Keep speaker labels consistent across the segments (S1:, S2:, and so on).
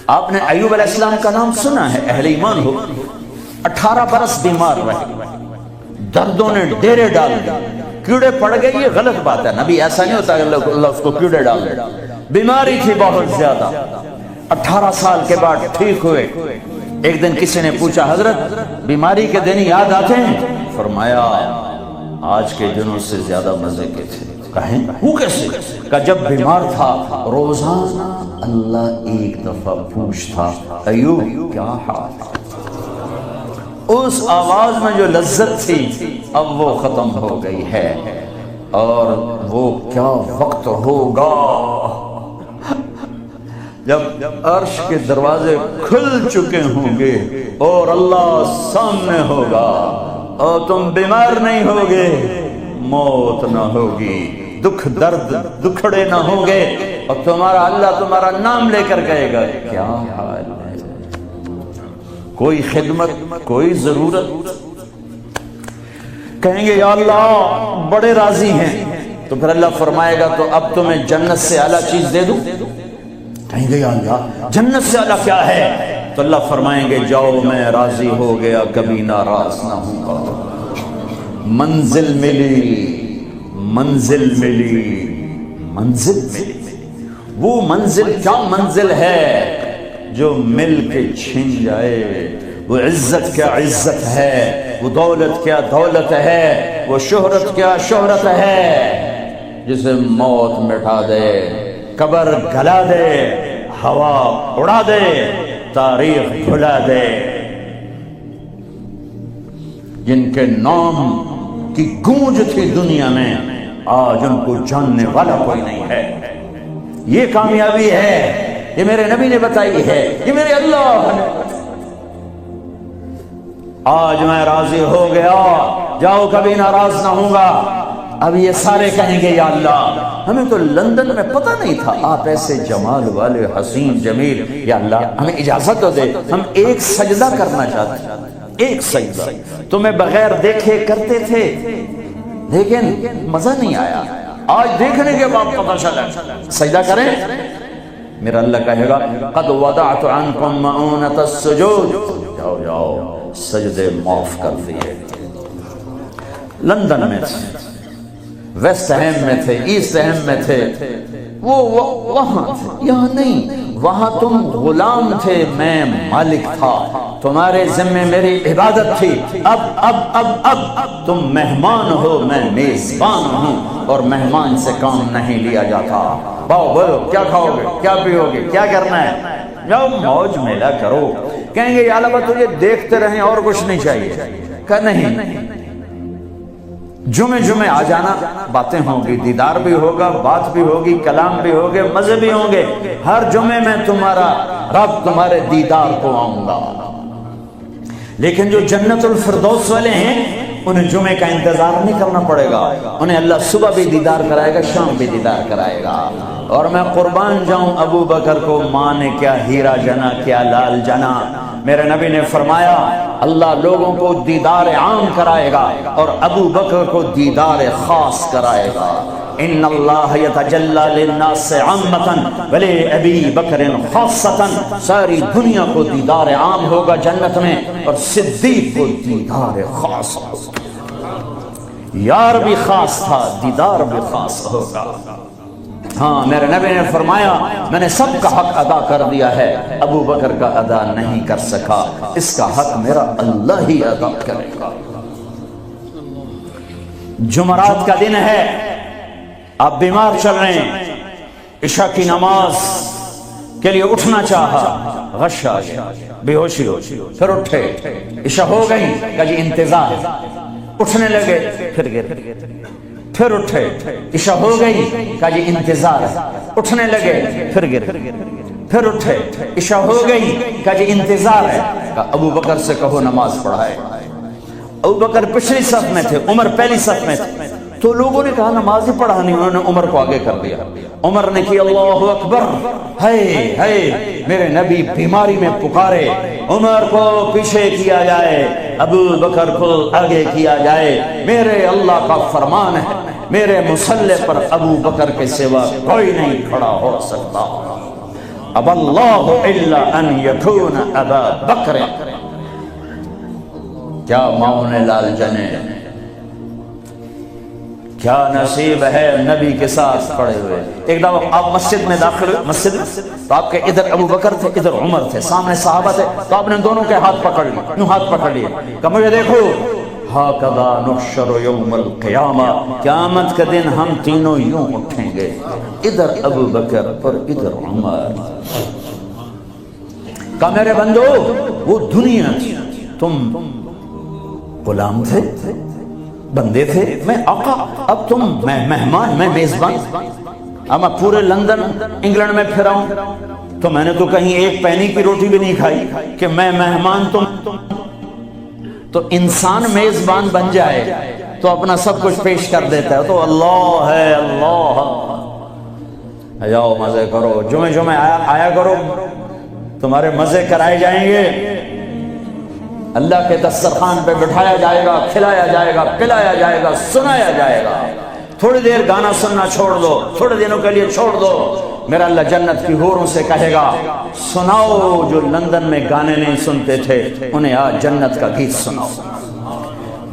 S1: آپ نے ایوب علیہ السلام کا نام سنا ہے، اہل ایمان ہو، 18 برس بیمار رہے، دردوں نے ڈیرے ڈال دی، کیڑے پڑ گئے، یہ غلط بات ہے، نبی ایسا نہیں ہوتا کہ اللہ اس کو کیڑے ڈال دے، بیماری تھی بہت زیادہ، 18 سال کے بعد ٹھیک ہوئے۔ ایک دن کسی نے پوچھا حضرت بیماری کے دن یاد آتے ہیں؟ فرمایا آج کے دنوں سے زیادہ مزے کے تھے۔ کہیں وہ کیسے؟ کہ جب بیمار تھا روزانہ اللہ ایک دفعہ پوچھتا ایوب کیا حال ہے، اس آواز میں جو لذت تھی اب وہ ختم ہو گئی ہے، اور وہ کیا وقت ہوگا جب عرش کے دروازے کھل چکے ہوں گے اور اللہ سامنے ہوگا اور تم بیمار نہیں ہوگے، موت نہ ہوگی، دکھ درد دکھڑے نہ ہوں گے، اور تمہارا اللہ تمہارا نام لے کر کہے گا کیا حال ہے، کوئی خدمت، کوئی ضرورت، کہیں گے یا اللہ بڑے راضی ہیں، تو پھر اللہ فرمائے گا تو اب تمہیں جنت سے اعلیٰ چیز دے دوں؟ کہیں گے یا اللہ جنت سے اعلیٰ کیا ہے؟ تو اللہ فرمائیں گے جاؤ میں راضی ہو گیا، کبھی ناراض نہ ہوں گا، منزل ملی، منزل ملی، منزل ملی، وہ منزل کیا منزل ہے جو مل کے چھن جائے، وہ عزت کیا عزت ہے، وہ دولت کیا دولت ہے، وہ شہرت کیا شہرت ہے، جسے موت مٹا دے، قبر گلا دے، ہوا اڑا دے، تاریخ بھلا دے، جن کے نام کی گونج تھی دنیا میں آج ان کو جاننے والا کوئی نہیں ہے۔ یہ کامیابی ہے، یہ میرے نبی نے بتائی ہے، یہ میرے اللہ نے بتائی۔ آج میں راضی ہو گیا، جاؤ کبھی ناراض نہ ہوں گا۔ اب یہ سارے کہیں گے یا اللہ ہمیں تو لندن میں پتہ نہیں تھا آپ ایسے جمال والے حسین جمیل، یا اللہ ہمیں اجازت تو دے، ہم ایک سجدہ کرنا چاہتے ہیں، ایک سجدہ، تمہیں بغیر دیکھے کرتے تھے لیکن مزہ نہیں آیا، آج دیکھنے کے بعد پتہ چلا، سجدہ کریں؟ میرا اللہ کہے گا قد وضعت عنکم مؤونۃ السجود، جاؤ جاؤ سجدے معاف کر دیے۔ لندن میں تھے، ویسٹ ہیم میں تھے، ایسٹ ہیم میں تھے، وہ وہاں تھے، یہاں نہیں، وہاں تم غلام تھے، میں مالک تھا، تمہارے ذمے میری عبادت تھی، اب تم مہمان ہو، میں میزبان ہوں، اور مہمان سے کام نہیں لیا جاتا۔ باؤ بولو کیا کھاؤ گے، کیا پیو گے، کیا کرنا ہے، جاؤ موج میلہ کرو۔ کہیں گے یا اللہ تجھے دیکھتے رہیں اور کچھ نہیں چاہیے، کہ نہیں، جمعے آ جانا، باتیں ہوں گی، دیدار بھی ہوگا، بات بھی ہوگی، کلام بھی ہوگے، مزے بھی ہوں گے، ہر جمعے میں تمہارا رب تمہارے دیدار کو آؤں گا۔ لیکن جو جنت الفردوس والے ہیں انہیں جمعے کا انتظار نہیں کرنا پڑے گا، انہیں اللہ صبح بھی دیدار کرائے گا، شام بھی دیدار کرائے گا۔ اور میں قربان جاؤں ابو بکر کو، ماں نے کیا ہیرا جنا، کیا لال جنا۔ میرے نبی نے فرمایا اللہ لوگوں کو دیدار عام کرائے گا اور ابو بکر کو دیدار خاص کرائے گا۔ ان اللہ یتجلی للناس عامۃ ولی ابی بکر خاصۃ، ساری دنیا کو دیدار عام ہوگا جنت میں، اور صدیق کو دیدار خاص ہوگا۔ یار بھی خاص تھا، دیدار بھی خاص ہوگا۔ ہاں میرے نبی نے فرمایا میں نے سب کا حق ادا کر دیا ہے، ابو بکر کا ادا نہیں کر سکا، اس کا حق میرا اللہ ہی ادا کرے گا۔ جمعرات کا دن ہے، آپ بیمار چل رہے ہیں، عشاء کی نماز کے لیے اٹھنا چاہا، غش آ گیا، بے ہوشی ہو، پھر اٹھے، عشاء ہو گئی، کہ جی انتظار، اٹھنے لگے، پھر گر، پھر اٹھے، عشاء ہو گئی، کہا جی انتظار ہے، اٹھنے لگے، پھر گر، پھر اٹھے، عشاء ہو گئی، کہا جی انتظار ہے، کہا ابو بکر سے کہو نماز پڑھائے۔ ابو بکر پچھلی صف میں تھے، عمر پہلی صف میں تھے، تو لوگوں نے کہا نماز ہی پڑھانی، انہوں نے عمر کو آگے کر دیا۔ عمر نے کہا اللہ اکبر، ہے میرے نبی بیماری میں پکارے، عمر کو پیچھے کیا جائے، ابو بکر کو آگے کیا جائے، میرے اللہ کا فرمان ہے، میرے مصلی پر ابو بکر کے سوا کوئی نہیں کھڑا ہو سکتا۔ اب اللہ الا ان یکون ابا بکر، کیا معاون لال جنے، کیا نصیب ہے نبی کے ساتھ کھڑے ہوئے۔ ایک دفعہ آپ مسجد میں داخل ہوئے، مسجد میں تو آپ کے ادھر ابو بکر تھے، ادھر عمر تھے، سامنے صحابہ تھے، تو آپ نے دونوں کے ہاتھ پکڑ لیے، یوں ہاتھ پکڑ لیے، کہ مجھے دیکھو، ہاکذا نحشر یوم القیامہ، قیامت کے دن ہم تینوں یوں اٹھیں گے، ادھر ابو بکر اور ادھر عمر۔ کہا میرے بندو وہ دنیا تھی، تم غلام تھے، بندے تھے، میں آقا، اب تم میں مہمان، میں میزبان، اب میں پورے لندن انگلینڈ میں پھرا ہوں، تو میں نے تو کہیں ایک پینی کی روٹی بھی نہیں کھائی کہ میں مہمان تم، تو انسان میزبان بن جائے تو اپنا سب کچھ پیش کر دیتا ہے، تو اللہ ہے، اللہ جاؤ مزے کرو، جمعے آیا کرو، تمہارے مزے کرائے جائیں گے، اللہ کے دسترخوان پہ بٹھایا جائے گا، کھلایا جائے گا، پلایا جائے گا، سنایا جائے گا۔ تھوڑی دیر گانا سننا چھوڑ دو، تھوڑے دنوں کے لیے چھوڑ دو، میرا اللہ جنت کی حوروں سے کہے گا سناؤ جو لندن میں گانے نہیں سنتے تھے انہیں آج جنت کا گیت سناؤ۔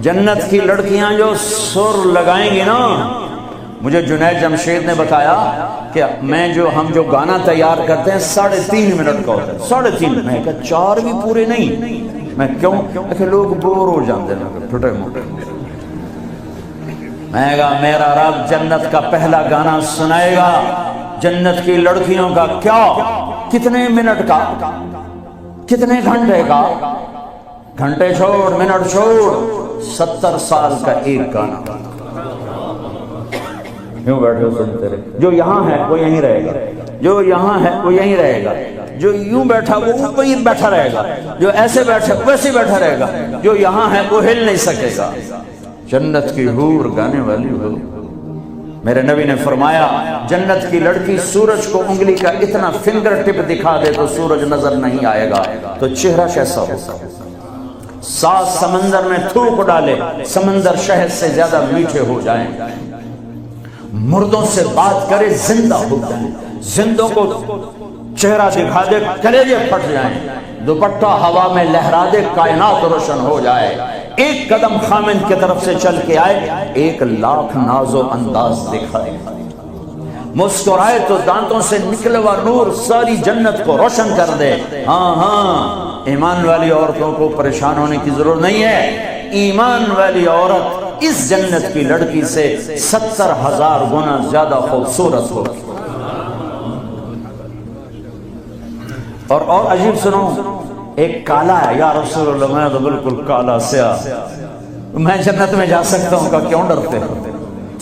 S1: جنت کی لڑکیاں جو سر لگائیں گی نا، مجھے جنید جمشید نے بتایا کہ ہم جو گانا تیار کرتے ہیں 3.5 منٹ کا ہوتا ہے، 3.5، میں کہا 4 بھی پورے نہیں، میں کیوں کہ لوگ بور ہو جاتے ہیں چھوٹے موٹے۔ میں کہا میرا رب جنت کا پہلا گانا سنائے گا، جنت کی لڑکیوں کا، کیا کتنے منٹ کا، کتنے گھنٹے کا، گھنٹے چھوڑ منٹ چھوڑ، 70 سال کا ایک گانا، یوں بیٹھے سنتے رہے، جو یہاں ہے وہ یہیں رہے گا، جو یہاں ہے وہ یہیں رہے گا، جو یوں بیٹھا وہ وہیں بیٹھا رہے گا، جو ایسے بیٹھا ویسے بیٹھا رہے گا، جو یہاں ہے وہ ہل نہیں سکے گا۔ جنت کی حور گانے والی ہو۔ میرے نبی نے فرمایا جنت کی لڑکی سورج کو انگلی کا اتنا فنگر ٹپ دکھا دے تو سورج نظر نہیں آئے گا، تو چہرہ کیسا ہوگا؟ 7 سمندر میں تھوک ڈالے، سمندر شہد سے زیادہ میٹھے ہو جائیں، مردوں سے بات کرے زندہ ہو جائیں، زندوں کو چہرہ دکھا دے کلیجے پھٹ جائیں، دوپٹہ ہوا میں لہرا دے کائنات روشن ہو جائے، ایک قدم خامن کی طرف سے چل کے آئے 1,00,000 ناز و انداز دکھائے، مسکرائے تو دانتوں سے نکلے ہوا نور ساری جنت کو روشن کر دے۔ ہاں ایمان والی عورتوں کو پریشان ہونے کی ضرورت نہیں ہے، ایمان والی عورت اس جنت کی لڑکی سے 70,000 گنا زیادہ خوبصورت ہو۔ اور عجیب سنو، ایک کالا ہے، یا رسول اللہ میں تو بالکل کالا سیاہ، میں جنت میں جا سکتا ہوں کا کیوں ڈرتے ہو؟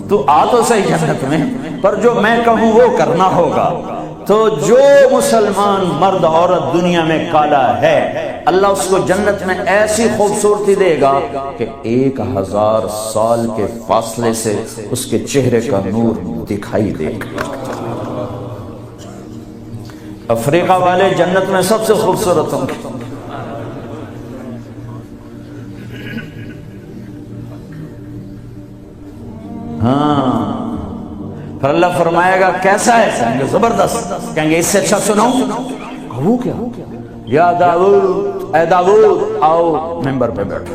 S1: تو آ تو صحیح جنت میں، پر جو میں کہوں وہ کرنا ہوگا۔ تو جو مسلمان مرد عورت دنیا میں کالا ہے، اللہ اس کو جنت میں ایسی خوبصورتی دے گا کہ 1000 سال کے فاصلے سے اس کے چہرے کا نور دکھائی دے گا۔ افریقہ والے جنت میں سب سے خوبصورت ہوں گے، ہاں۔ پھر اللہ فرمائے گا کیسا ہے؟ کہیں گے زبردست، کہیں گے اس سے اچھا سناؤں؟ وہ کیا؟ یا داؤد، اے داؤد آؤ ممبر پہ بیٹھو،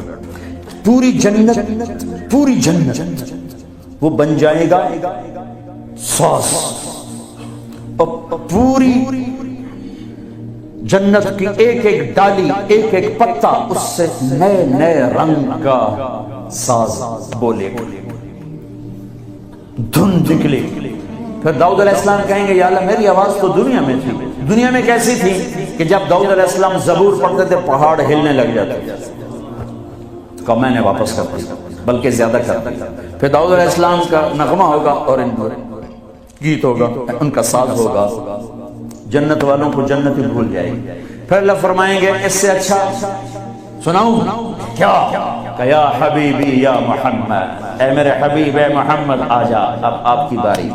S1: پوری جنت وہ بن جائے گا ساس، اور پوری جنت کی ایک ایک ڈالی، ایک ایک پتا اس سے نئے نئے رنگ کا ساز بولے گا، دھن نکلے۔ پھر داؤد علیہ السلام کہیں گے یا اللہ میری آواز تو دنیا میں تھی، دنیا میں کیسی تھی کہ جب داؤد علیہ السلام زبور پڑھتے تھے پہاڑ ہلنے لگ جاتے تھے، کہا میں نے واپس کر دیا، بلکہ زیادہ کر دیا۔ پھر داؤد علیہ السلام کا نغمہ ہوگا اور ان کا گیت ہوگا، ان کا ساز ہوگا، جنت والوں کو جنت ہی بھول جائے گی۔ پھر اللہ فرمائیں گے اس سے اچھا سناؤں؟ کیا؟ کہ یا حبیبی یا محمد، اے میرے حبیب اے محمد آ جا، اب آپ کی باری۔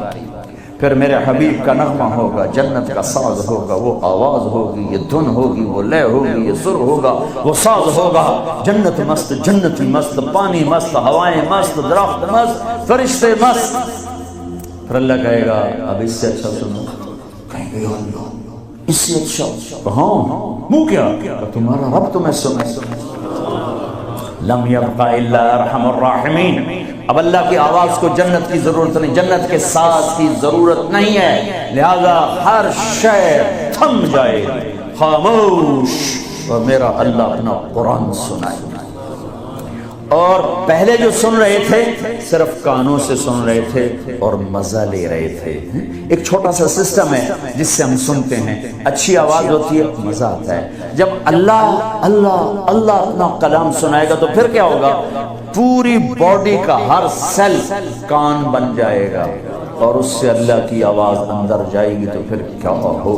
S1: پھر میرے حبیب کا نغمہ ہوگا، جنت کا ساز ہوگا، وہ آواز ہوگی، یہ دھن ہوگی، وہ لے ہوگی، یہ سر ہوگا، وہ ساز ہوگا، جنت مست، جنتی مست، پانی مست، ہوائیں مست، درخت مست، فرشتے مست۔ پھر اللہ کہے گا اب اس سے اچھا سنو، کہیں گے اس سے اچھا ہاں منہ کیا تمہارا رب تمہیں سنے. لم یبقى الا ارحم الراحمین. اب اللہ کی آواز کو جنت کی ضرورت نہیں، جنت کے ساز کی ضرورت نہیں ہے، لہذا ہر شے تھم جائے، خاموش، اور میرا اللہ اپنا قرآن سنائے. اور پہلے جو سن رہے تھے صرف کانوں سے سن رہے تھے اور مزہ لے رہے تھے. ایک چھوٹا سا سسٹم ہے جس سے ہم سنتے ہیں، اچھی آواز ہوتی ہے، مزہ آتا ہے. جب اللہ اللہ اللہ اپنا کلام سنائے گا تو پھر کیا ہوگا؟ پوری باڈی کا ہر سیل کان بن جائے گا، اور اس سے اللہ کی آواز اندر جائے گی تو پھر کیا ہو